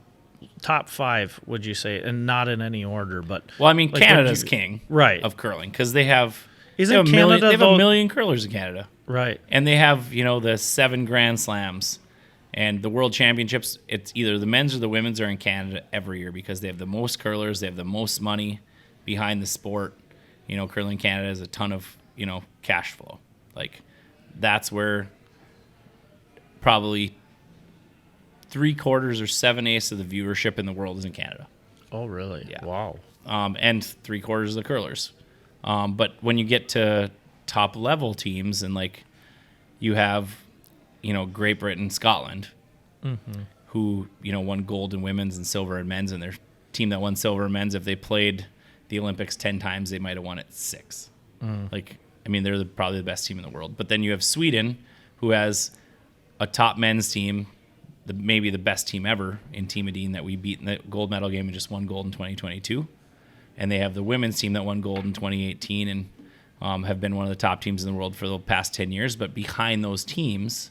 top 5, would you say? And not in any order, but well, I mean, like Canada's king of curling because they have a million curlers in Canada, right? And they have the 7 Grand Slams. And the World Championships, it's either the men's or the women's are in Canada every year because they have the most curlers, they have the most money behind the sport. Curling Canada has a ton of, cash flow. Like, that's where probably 3/4 or 7/8 of the viewership in the world is in Canada. Oh, really? Yeah. Wow. And 3/4 of the curlers. But when you get to top level teams and like you have Great Britain, Scotland, who, won gold in women's and silver in men's, and their team that won silver in men's, if they played the Olympics 10 times, they might have won it 6. Like, I mean, they're probably the best team in the world. But then you have Sweden, who has a top men's team, maybe the best team ever in Team Edin that we beat in the gold medal game and just won gold in 2022. And they have the women's team that won gold in 2018 and have been one of the top teams in the world for the past 10 years. But behind those teams,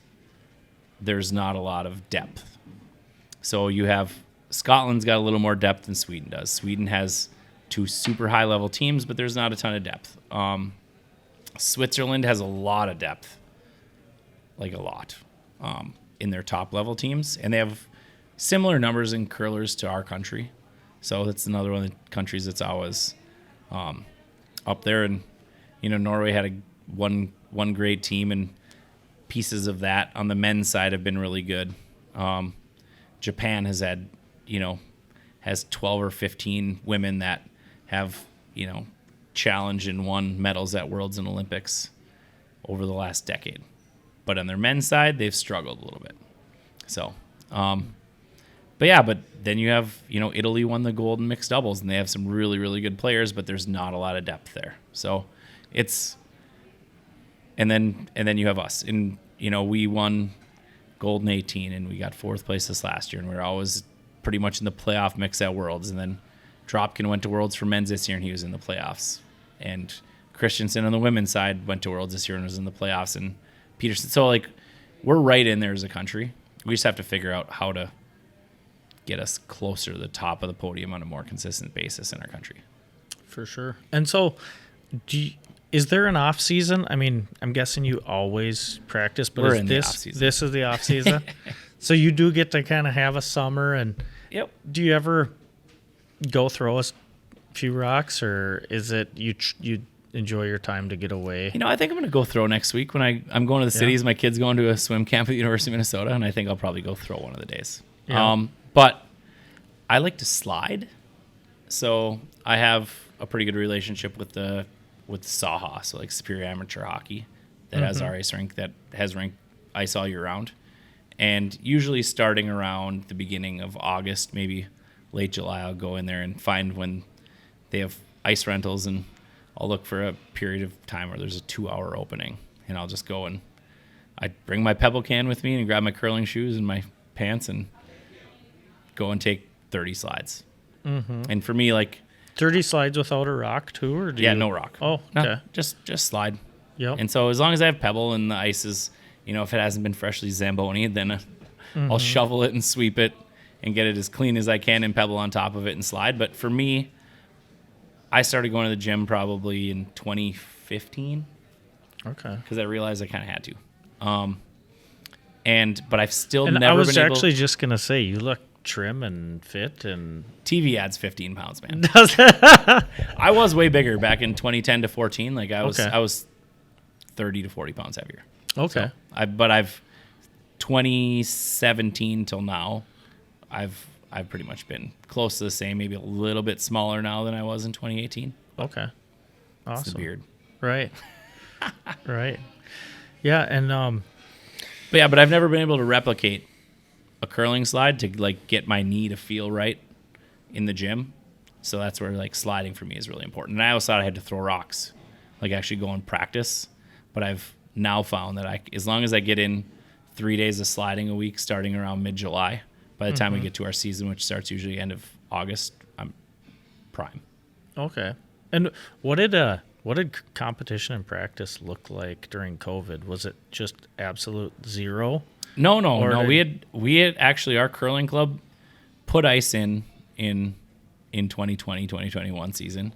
there's not a lot of depth. So you have Scotland's got a little more depth than Sweden does. Sweden has 2 super high level teams, but there's not a ton of depth. Switzerland has a lot of depth, like a lot, in their top level teams, and they have similar numbers in curlers to our country. So that's another one of the countries that's always up there. And Norway had one great team, and pieces of that on the men's side have been really good. Japan has had, has 12 or 15 women that have, challenged and won medals at Worlds and Olympics over the last decade. But on their men's side, they've struggled a little bit. So, but then you have, Italy won the gold in mixed doubles, and they have some really, really good players, but there's not a lot of depth there. So and then you have us. And, we won gold in 18, and we got 4th place this last year, and we were always pretty much in the playoff mix at Worlds. And then Dropkin went to Worlds for men's this year, and he was in the playoffs. And Christensen on the women's side went to Worlds this year and was in the playoffs. And Peterson. So, like, we're right in there as a country. We just have to figure out how to get us closer to the top of the podium on a more consistent basis in our country. For sure. And so, is there an off season? I mean, I'm guessing you always practice, but this is the off season? So you do get to kind of have a summer, and yep. Do you ever go throw a few rocks, or is it you enjoy your time to get away? I think I'm going to go throw next week when I'm going to the cities. My kid's going to a swim camp at the University of Minnesota, and I think I'll probably go throw one of the days. Yeah. But I like to slide, so I have a pretty good relationship with SAHA, so like Superior Amateur Hockey, that has our ice rink, that has rink ice all year round. And usually starting around the beginning of August, maybe late July, I'll go in there and find when they have ice rentals, and I'll look for a period of time where there's a 2-hour opening, and I'll just go and I bring my Pebble can with me and grab my curling shoes and my pants and go and take 30 slides. And for me, like 30 slides without a rock too, or no rock. Oh, okay. No, just slide. Yep. And so as long as I have Pebble and the ice is, if it hasn't been freshly Zamboni, then I'll shovel it and sweep it and get it as clean as I can and pebble on top of it and slide. But for me, I started going to the gym probably in 2015. Okay. Because I realized I kind of had to. But I've still And never I was been able. actually just gonna say, you look trim and fit, and TV adds 15 pounds, man. does I was way bigger back in 2010 to 14. Like I was, Okay. I was 30 to 40 pounds heavier. okay. But I've 2017 till now, I've pretty much been close to the same, maybe a little bit smaller now than I was in 2018. Okay. It's Awesome. the beard. Right. Right. Yeah, and But I've never been able to replicate a curling slide to like get my knee to feel right in the gym. So that's where like sliding for me is really important. And I always thought I had to throw rocks, like actually go and practice. But I've now found that as long as I get in 3 days of sliding a week, starting around mid-July, by the time we get to our season, which starts usually end of August, I'm prime. okay. And what did competition and practice look like during COVID? Was it just absolute zero? No. Or We had actually, our curling club put ice in 2020, 2021 season,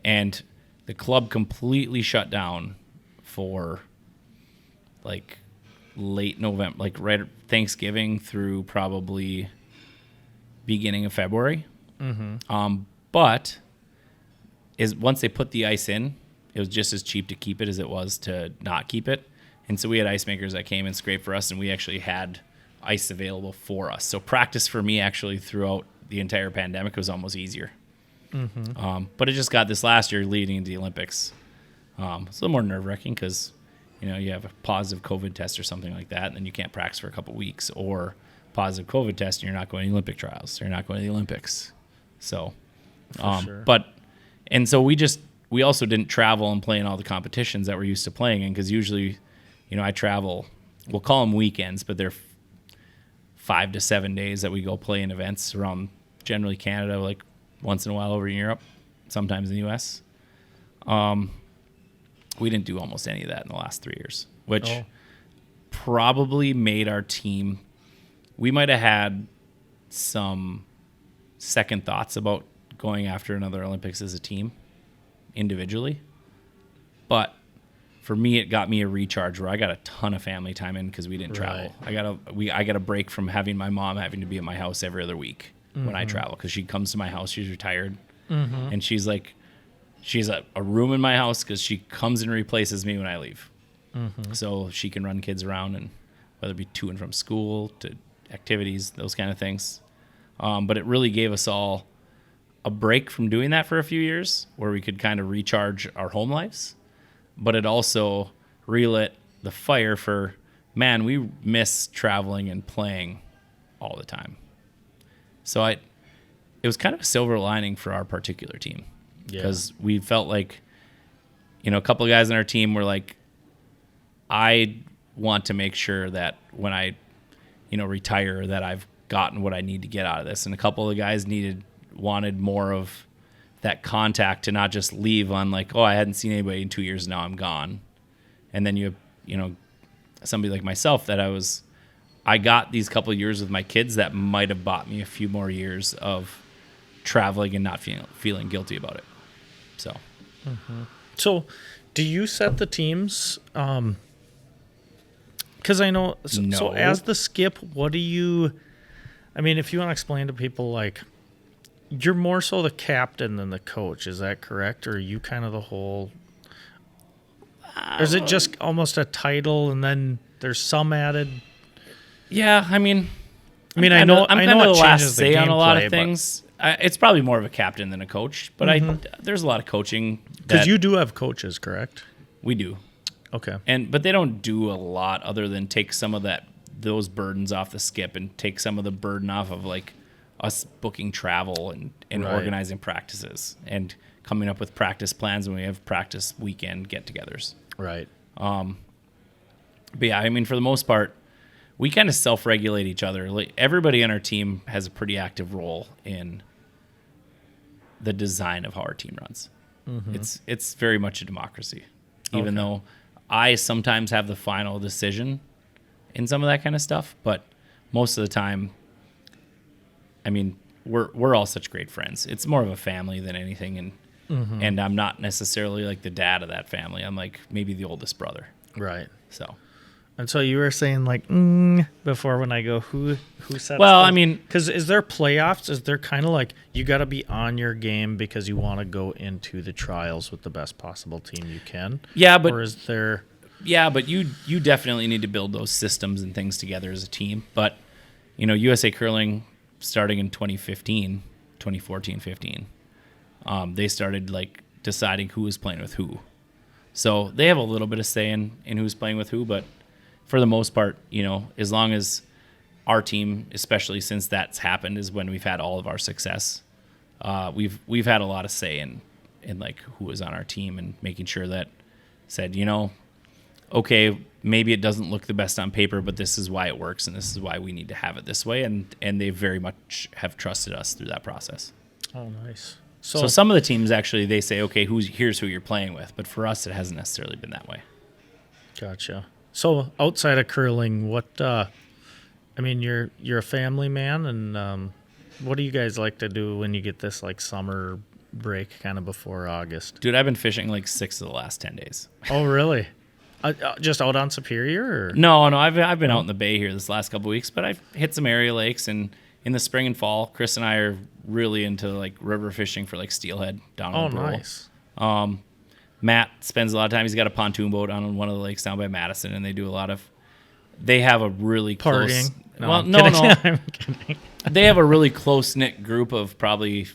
and the club completely shut down for like late November, like right at Thanksgiving through probably beginning of February. But once they put the ice in, it was just as cheap to keep it as it was to not keep it. And so we had ice makers that came and scraped for us, and we actually had ice available for us. So practice for me actually throughout the entire pandemic was almost easier. But it just got this last year leading into the Olympics. It's a little more nerve-wracking because, you have a positive COVID test or something like that, and then you can't practice for a couple weeks, or positive COVID test and you're not going to the Olympic trials, or you're not going to the Olympics. So, sure. and so we also didn't travel and play in all the competitions that we're used to playing in, because usually, I travel, we'll call them weekends, but they're 5 to 7 days that we go play in events around generally Canada, like once in a while over in Europe, sometimes in the US. We didn't do almost any of that in the last 3 years, which probably made our team, we might have had some second thoughts about going after another Olympics as a team individually. But for me, it got me a recharge where I got a ton of family time in because we didn't travel. I got a break from having my mom having to be at my house every other week when I travel, because she comes to my house. She's retired, and she's like, she's a room in my house because she comes and replaces me when I leave. So she can run kids around, and whether it be to and from school to activities, those kind of things. But it really gave us all a break from doing that for a few years, where we could kind of recharge our home lives. But it also relit the fire for, man, we miss traveling and playing all the time. So it was kind of a silver lining for our particular team, because we felt like, a couple of guys on our team were like, I want to make sure that when I, retire, that I've gotten what I need to get out of this. And a couple of guys wanted more of that contact, to not just leave on like, I hadn't seen anybody in 2 years, now I'm gone. And then you have, somebody like myself that I got these couple of years with my kids that might have bought me a few more years of traveling and not feeling guilty about it. So, So, do you set the teams? Because I know. So, No. so as the skip, what do you? I mean, if you want to explain to people, like, you're more so the captain than the coach. Is that correct, or are you kind of the whole? Or is it just almost a title, and then there's some added? yeah, I mean, I I'm know kind it of the last changes the say on a lot gameplay, of things. It's probably more of a captain than a coach, but there's a lot of coaching because that you do have coaches, correct? we do. Okay. But they don't do a lot other than take some of those burdens off the skip, and take some of the burden off of like us booking travel and Right. organizing practices and coming up with practice plans when we have practice weekend get-togethers. Right. But yeah, I mean, for the most part, we kind of self-regulate each other. Like, everybody on our team has a pretty active role in the design of how our team runs. It's very much a democracy, even though I sometimes have the final decision in some of that kind of stuff. But most of the time, I mean, we're all such great friends. It's more of a family than anything, and I'm not necessarily like the dad of that family. I'm like maybe the oldest brother. Right. So. And so you were saying like before when I go who sets. Well, I mean, because is there playoffs? Is there kind of like you got to be on your game because you want to go into the trials with the best possible team you can? Yeah, but or is there? Yeah, but you definitely need to build those systems and things together as a team. But USA Curling starting in 2014-15, they started like deciding who was playing with who. So they have a little bit of say in who's playing with who, but for the most part, as long as our team, especially since that's happened, is when we've had all of our success. We've had a lot of say in like who is on our team and making sure that said, okay, maybe it doesn't look the best on paper, but this is why it works and this is why we need to have it this way. And they very much have trusted us through that process. Oh, nice. So some of the teams actually, they say, okay, here's who you're playing with. But for us, it hasn't necessarily been that way. Gotcha. So outside of curling, what, you're a family man, and what do you guys like to do when you get this like summer break kind of before August? Dude, I've been fishing like 6 of the last 10 days. Oh, really? Just out on Superior? Or? No, I've been out in the bay here this last couple of weeks, but I've hit some area lakes, and in the spring and fall, Chris and I are really into like river fishing for like steelhead down in the Brule. Nice. Matt spends a lot of time. He's got a pontoon boat on one of the lakes down by Madison, and they have a really partying. Close. No, I'm kidding. They have a really close knit group of probably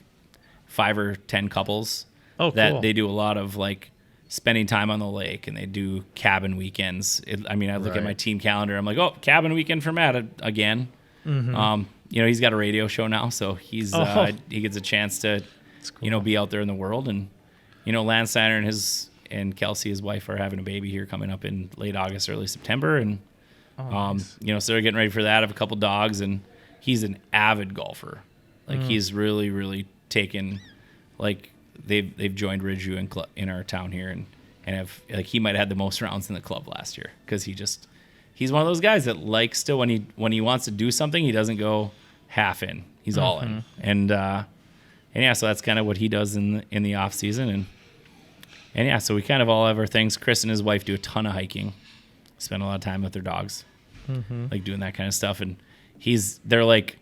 5 or 10 couples. Oh, that cool. They do a lot of like spending time on the lake, and they do cabin weekends. I look at my team calendar. I'm like, oh, cabin weekend for Matt again. Mm-hmm. He's got a radio show now, so he gets a chance to, cool. Be out there in the world. And Lance Steiner and Kelsey, his wife, are having a baby here coming up in late August, early September, and nice. So they're getting ready for that. I have a couple dogs, and he's an avid golfer. Like he's really, really taken, like they've joined Ridgeview in our town here, and have like he might have had the most rounds in the club last year because he's one of those guys that likes to when he wants to do something, he doesn't go half in. He's all in. And yeah, so that's kind of what he does in the off season, and yeah, so we kind of all have our things. Chris and his wife do a ton of hiking, spend a lot of time with their dogs, like doing that kind of stuff. And they're like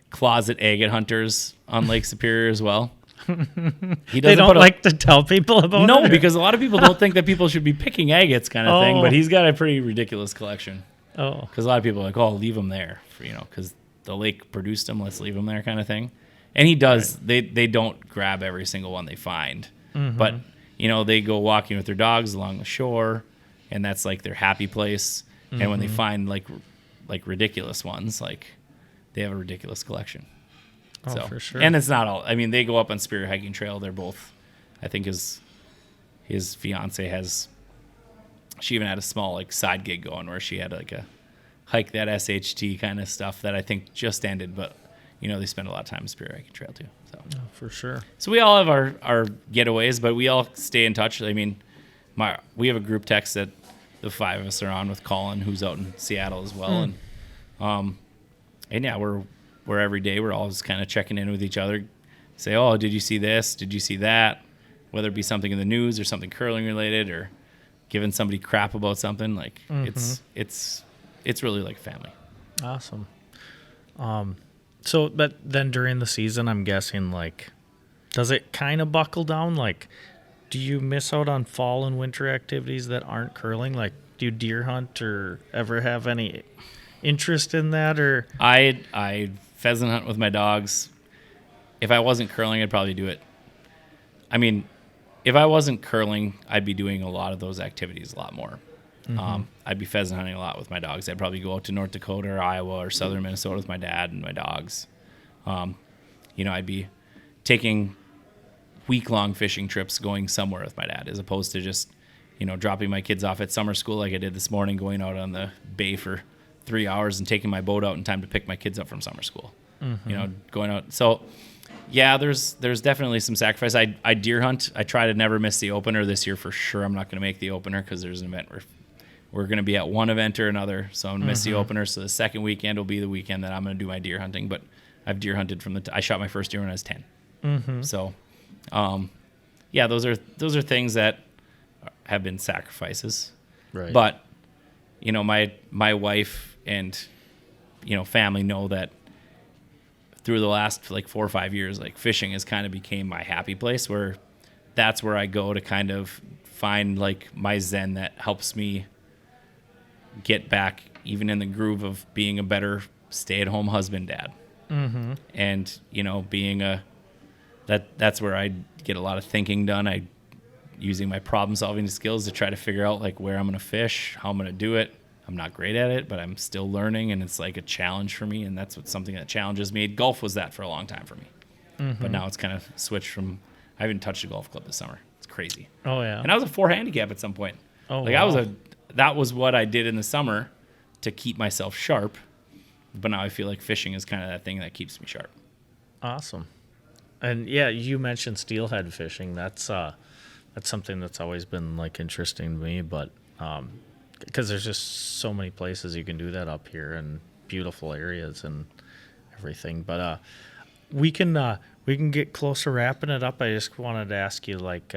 closet agate hunters on Lake Superior as well. They don't like to tell people about it? No, because a lot of people don't think that people should be picking agates kind of thing, but he's got a pretty ridiculous collection. Oh. Because a lot of people are like, oh, leave them there, because the lake produced them, let's leave them there kind of thing. And he does. Right. They don't grab every single one they find. But, they go walking with their dogs along the shore, and that's like their happy place. And when they find like ridiculous ones, like they have a ridiculous collection. Oh, so, for sure. And it's not all. They go up on Spirit Hiking Trail. They're both, I think his fiance she even had a small like side gig going where she had like a hike that SHT kind of stuff that I think just ended, but they spend a lot of time on Spirit Hiking Trail too. So for sure. So we all have our getaways, but we all stay in touch. We have a group text that the 5 of us are on with Colin, who's out in Seattle as well, and yeah, we're every day we're always kind of checking in with each other, say, oh, did you see this? Did you see that? Whether it be something in the news or something curling related, or giving somebody crap about something, like it's really like family. Awesome. So, but then during the season, I'm guessing, like, does it kind of buckle down? Like, do you miss out on fall and winter activities that aren't curling? Like, do you deer hunt or ever have any interest in that? Or I pheasant hunt with my dogs. If I wasn't curling, I'd probably do it. If I wasn't curling, I'd be doing a lot of those activities a lot more. I'd be pheasant hunting a lot with my dogs. I'd probably go out to North Dakota or Iowa or southern Minnesota with my dad and my dogs. I'd be taking week-long fishing trips going somewhere with my dad, as opposed to just, dropping my kids off at summer school like I did this morning, going out on the bay for 3 hours and taking my boat out in time to pick my kids up from summer school. Going out. So, yeah, there's definitely some sacrifice. I deer hunt. I try to never miss the opener. This year for sure I'm not going to make the opener because there's an event where we're going to be at one event or another, so I'm going to miss the opener. So the second weekend will be the weekend that I'm going to do my deer hunting. But I've deer hunted I shot my first deer when I was 10. Mm-hmm. So, yeah, those are things that have been sacrifices. Right. But, my wife and, family know that through the last like 4 or 5 years, like fishing has kind of became my happy place, where that's where I go to kind of find like my zen that helps me get back even in the groove of being a better stay-at-home husband, dad. Mm-hmm. And, being that's where I get a lot of thinking done. Using my problem-solving skills to try to figure out like where I'm going to fish, how I'm going to do it. I'm not great at it, but I'm still learning, and it's like a challenge for me, and that's something that challenges me. Golf was that for a long time for me. Mm-hmm. But now it's kind of switched from, I haven't touched a golf club this summer. It's crazy. Oh, yeah. And I was a 4 handicap at some point. Oh, like wow. That was what I did in the summer to keep myself sharp. But now I feel like fishing is kind of that thing that keeps me sharp. Awesome. And yeah, you mentioned steelhead fishing. That's something that's always been like interesting to me, but because there's just so many places you can do that up here and beautiful areas and everything. But we can get close to wrapping it up. I just wanted to ask you, like,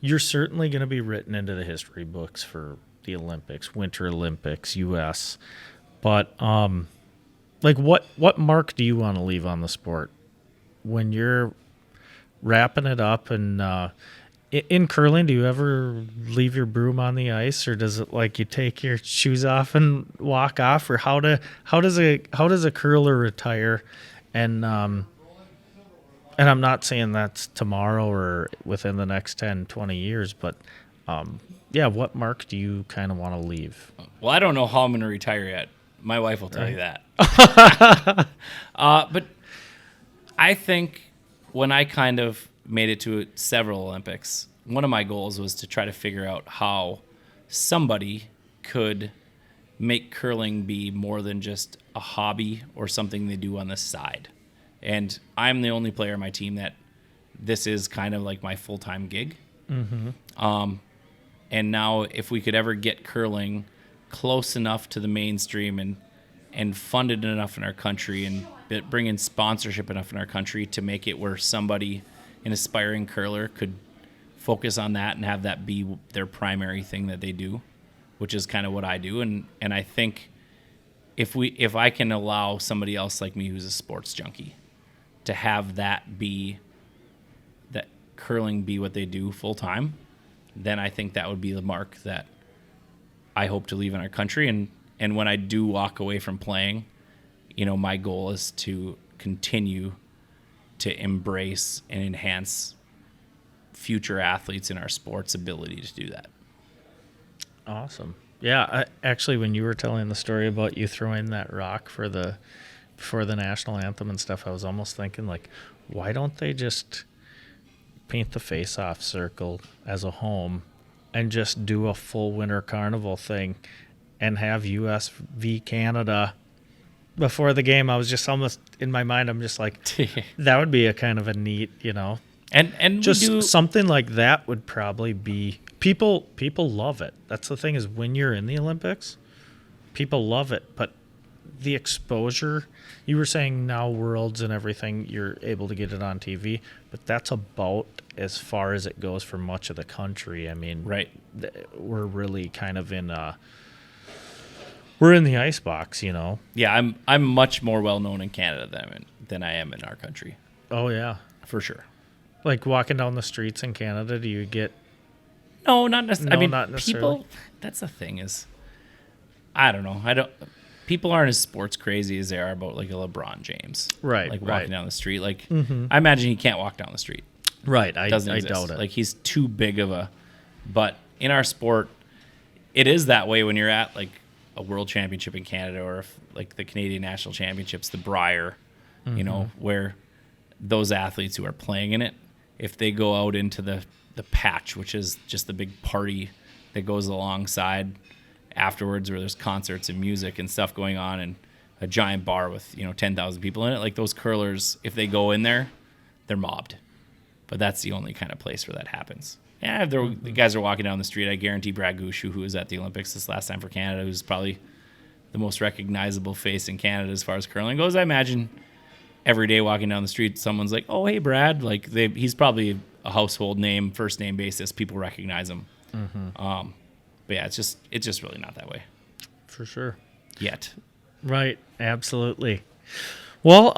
you're certainly going to be written into the history books for the Olympics, Winter Olympics, U.S. But like, what mark do you want to leave on the sport when you're wrapping it up? And in curling, do you ever leave your broom on the ice, or does it like you take your shoes off and walk off, or how does a curler retire? And I'm not saying that's tomorrow or within the next 10, 20 years, but yeah, what mark do you kind of want to leave? Well, I don't know how I'm going to retire yet. My wife will tell you that. But I think when I kind of made it to several Olympics, one of my goals was to try to figure out how somebody could make curling be more than just a hobby or something they do on the side. And I'm the only player on my team that this is kind of like my full-time gig. Mm-hmm. And now if we could ever get curling close enough to the mainstream and funded enough in our country and bring in sponsorship enough in our country to make it where somebody, an aspiring curler, could focus on that and have that be their primary thing that they do, which is kind of what I do. And I think if I can allow somebody else like me who's a sports junkie to have that curling be what they do full time, then I think that would be the mark that I hope to leave in our country. And when I do walk away from playing, my goal is to continue to embrace and enhance future athletes in our sport's ability to do that. Awesome. Yeah, actually, when you were telling the story about you throwing that rock before the national anthem and stuff, I was almost thinking, like, why don't they just paint the face-off circle as a home and just do a full winter carnival thing and have U.S. v. Canada before the game? I was just almost, in my mind, I'm just like, that would be a kind of a neat, And just something like that would probably be, people love it. That's the thing, is when you're in the Olympics, people love it. But the exposure, you were saying now Worlds and everything, you're able to get it on TV, but that's about as far as it goes for much of the country. I mean, right. We're really kind of we're in the icebox, Yeah, I'm much more well known in Canada than I am in our country. Oh yeah, for sure. Like walking down the streets in Canada, do you get? No, not necessarily. No, I mean, not necessarily. People. That's the thing is, I don't know. People aren't as sports crazy as they are about like a LeBron James, right? Like walking down the street. Like Mm-hmm. I imagine he can't walk down the street. Right. I Doesn't exist. doubt it. Like he's too big of a. But in our sport, it is that way when you're at like a world championship in Canada, or if, like the Canadian national championships, the Brier, Mm-hmm. Where those athletes who are playing in it, if they go out into the patch, which is just the big party that goes alongside afterwards, where there's concerts and music and stuff going on, and a giant bar with 10,000 people in it, like those curlers, if they go in there, they're mobbed. But that's the only kind of place where that happens. Yeah, if the guys are walking down the street, I guarantee Brad Gushu, who was at the Olympics this last time for Canada, who's probably the most recognizable face in Canada as far as curling goes, I imagine every day walking down the street, someone's like, "Oh, hey, Brad." Like he's probably a household name, first name basis. People recognize him. But yeah, it's just really not that way For sure. yet. Right. Absolutely. Well,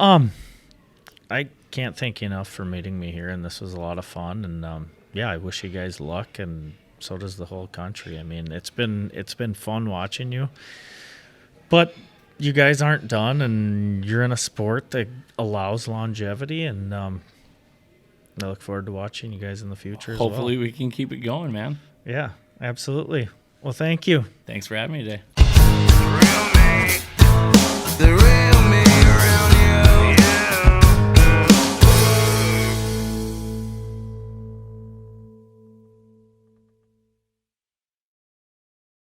I can't thank you enough for meeting me here, and this was a lot of fun. And yeah, I wish you guys luck, and so does the whole country. I mean, it's been fun watching you, but you guys aren't done, and you're in a sport that allows longevity, and I look forward to watching you guys in the future. Hopefully as well. we can keep it going, man. Yeah, absolutely. Well, thank you. Thanks for having me today. Real